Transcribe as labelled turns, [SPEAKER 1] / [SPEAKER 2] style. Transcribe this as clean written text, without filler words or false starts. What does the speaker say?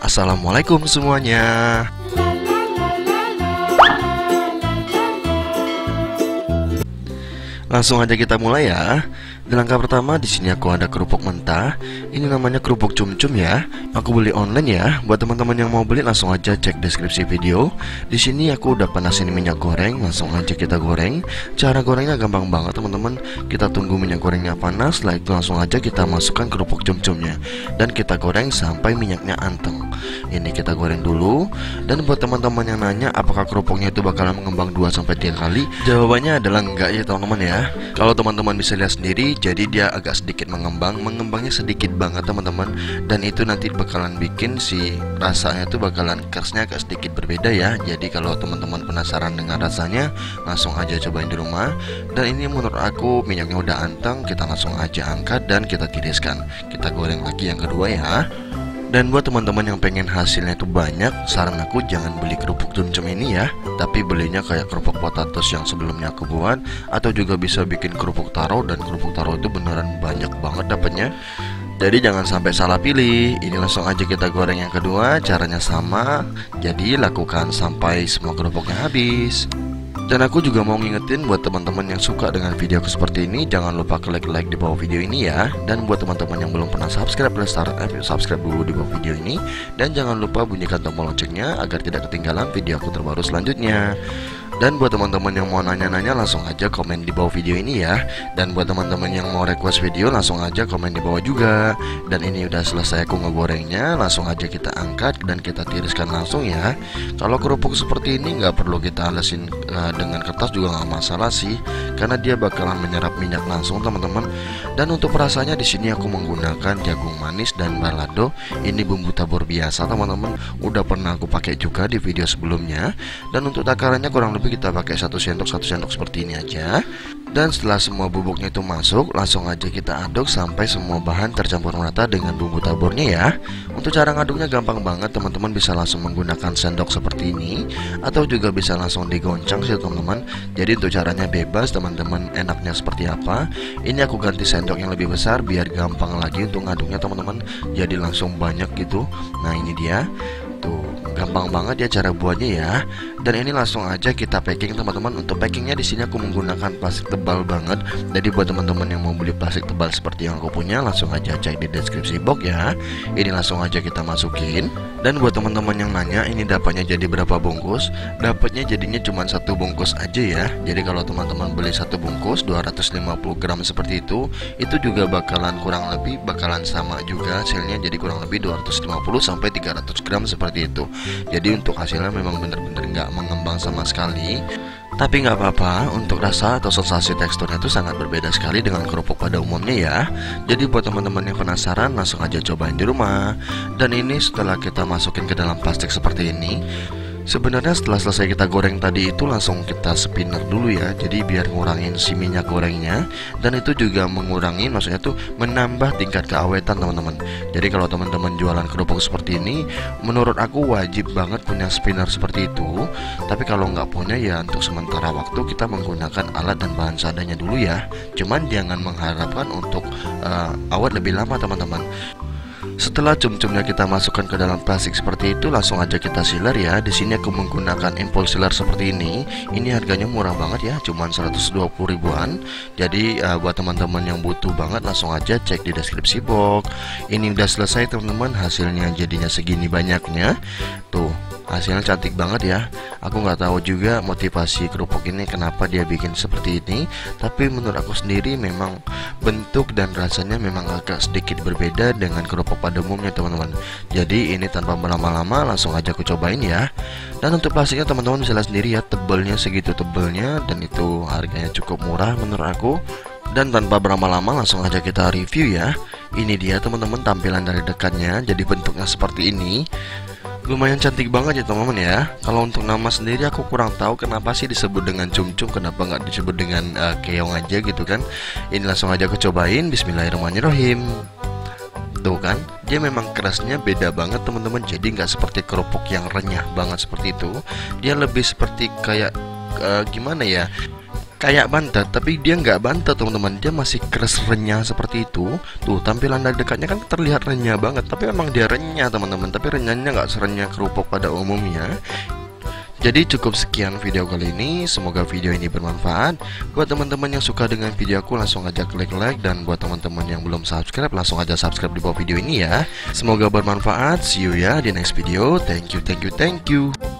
[SPEAKER 1] Assalamualaikum semuanya. Langsung aja kita mulai ya. Di langkah pertama di sini aku ada kerupuk mentah. Ini namanya kerupuk cum-cum ya. Aku beli online ya. Buat teman-teman yang mau beli langsung aja cek deskripsi video. Di sini aku udah panasin minyak goreng, langsung aja kita goreng. Cara gorengnya gampang banget teman-teman. Kita tunggu minyak gorengnya panas, setelah itu langsung aja kita masukkan kerupuk cum-cumnya dan kita goreng sampai minyaknya anteng. Ini kita goreng dulu. Dan buat teman-teman yang nanya apakah kerupuknya itu bakalan mengembang 2-3 kali, jawabannya adalah enggak ya teman-teman ya. Kalau teman-teman bisa lihat sendiri, jadi dia agak sedikit mengembangnya sedikit banget teman-teman. Dan itu nanti bakalan bikin si rasanya tuh bakalan khasnya agak sedikit berbeda ya. Jadi kalau teman-teman penasaran dengan rasanya, langsung aja cobain di rumah. Dan ini menurut aku minyaknya udah anteng, kita langsung aja angkat dan kita tiriskan. Kita goreng lagi yang kedua ya. Dan buat teman-teman yang pengen hasilnya itu banyak, saran aku jangan beli kerupuk cum-cum ini ya, tapi belinya kayak kerupuk potatos yang sebelumnya aku buat. Atau juga bisa bikin kerupuk taro, dan kerupuk taro itu beneran banyak banget dapatnya. Jadi jangan sampai salah pilih. Ini langsung aja kita goreng yang kedua. Caranya sama, jadi lakukan sampai semua kerupuknya habis. Dan aku juga mau ngingetin buat teman-teman yang suka dengan videoku seperti ini, jangan lupa klik like di bawah video ini ya. Dan buat teman-teman yang belum pernah subscribe, subscribe dulu di bawah video ini. Dan jangan lupa bunyikan tombol loncengnya agar tidak ketinggalan video aku terbaru selanjutnya. Dan buat teman-teman yang mau nanya-nanya langsung aja komen di bawah video ini ya. Dan buat teman-teman yang mau request video langsung aja komen di bawah juga. Dan ini udah selesai aku ngegorengnya, langsung aja kita angkat dan kita tiriskan langsung ya. Kalau kerupuk seperti ini nggak perlu kita alesin dengan kertas juga nggak masalah sih, karena dia bakalan menyerap minyak langsung teman-teman. Dan untuk rasanya di sini aku menggunakan jagung manis dan balado. Ini bumbu tabur biasa teman-teman, udah pernah aku pakai juga di video sebelumnya. Dan untuk takarannya kurang lebih kita pakai 1 sendok seperti ini aja. Dan setelah semua bubuknya itu masuk, langsung aja kita aduk sampai semua bahan tercampur merata dengan bumbu taburnya ya. Untuk cara ngaduknya gampang banget, teman-teman bisa langsung menggunakan sendok seperti ini, atau juga bisa langsung digoncang sih teman-teman. Jadi untuk caranya bebas teman-teman, enaknya seperti apa. Ini aku ganti sendok yang lebih besar biar gampang lagi untuk ngaduknya teman-teman. Jadi langsung banyak gitu. Nah ini dia. Tuh, gampang banget ya cara buatnya ya. Dan ini langsung aja kita packing teman-teman. Untuk packingnya di sini aku menggunakan plastik tebal banget. Jadi buat teman-teman yang mau beli plastik tebal seperti yang aku punya, langsung aja cek di deskripsi box ya. Ini langsung aja kita masukin. Dan buat teman-teman yang nanya ini dapatnya jadi berapa bungkus, dapatnya jadinya cuma 1 bungkus aja ya. Jadi kalau teman-teman beli 1 bungkus 250 gram seperti itu juga bakalan kurang lebih bakalan sama juga hasilnya. Jadi kurang lebih 250-300 gram seperti itu. Jadi untuk hasilnya memang benar-benar nggak mengembang sama sekali. Tapi nggak apa-apa, untuk rasa atau sensasi teksturnya itu sangat berbeda sekali dengan kerupuk pada umumnya ya. Jadi buat teman-teman yang penasaran langsung aja cobain di rumah. Dan ini setelah kita masukin ke dalam plastik seperti ini, sebenarnya setelah selesai kita goreng tadi itu langsung kita spinner dulu ya. Jadi biar ngurangin si minyak gorengnya. Dan itu juga mengurangi, maksudnya tuh menambah tingkat keawetan teman-teman. Jadi kalau teman-teman jualan kerupuk seperti ini, menurut aku wajib banget punya spinner seperti itu. Tapi kalau nggak punya ya untuk sementara waktu kita menggunakan alat dan bahan seadanya dulu ya. Cuman jangan mengharapkan untuk awet lebih lama teman-teman. Setelah cum-cumnya kita masukkan ke dalam plastik seperti itu, langsung aja kita sealer ya. Di sini aku menggunakan impulse sealer seperti ini. Ini harganya murah banget ya, cuman 120 ribuan. Jadi buat teman-teman yang butuh banget langsung aja cek di deskripsi box. Ini udah selesai teman-teman, hasilnya jadinya segini banyaknya. Tuh, hasilnya cantik banget ya. Aku nggak tahu juga motivasi kerupuk ini kenapa dia bikin seperti ini, tapi menurut aku sendiri memang bentuk dan rasanya memang agak sedikit berbeda dengan kerupuk pada umumnya teman-teman. Jadi ini tanpa berlama-lama langsung aja aku cobain ya. Dan untuk plastiknya teman-teman bisa lihat sendiri ya, tebalnya segitu tebalnya, dan itu harganya cukup murah menurut aku. Dan tanpa berlama-lama langsung aja kita review ya. Ini dia teman-teman tampilan dari dekatnya, jadi bentuknya seperti ini. Lumayan cantik banget ya teman-teman ya. Kalau untuk nama sendiri aku kurang tahu kenapa sih disebut dengan cum-cum, kenapa nggak disebut dengan keong aja gitu kan. Ini langsung aja aku cobain. Bismillahirrahmanirrahim. Tuh kan, dia memang kerasnya beda banget teman-teman. Jadi nggak seperti kerupuk yang renyah banget seperti itu. Dia lebih seperti kayak gimana ya, kayak bantet, tapi dia nggak bantet teman-teman, dia masih keras renyah seperti itu. Tuh tampilan dari dekatnya kan terlihat renyah banget, tapi memang dia renyah teman-teman, tapi renyahnya nggak serenyah kerupuk pada umumnya. Jadi cukup sekian video kali ini, semoga video ini bermanfaat. Buat teman-teman yang suka dengan video aku langsung aja klik like, dan buat teman-teman yang belum subscribe langsung aja subscribe di bawah video ini ya. Semoga bermanfaat, see you ya di next video. Thank you.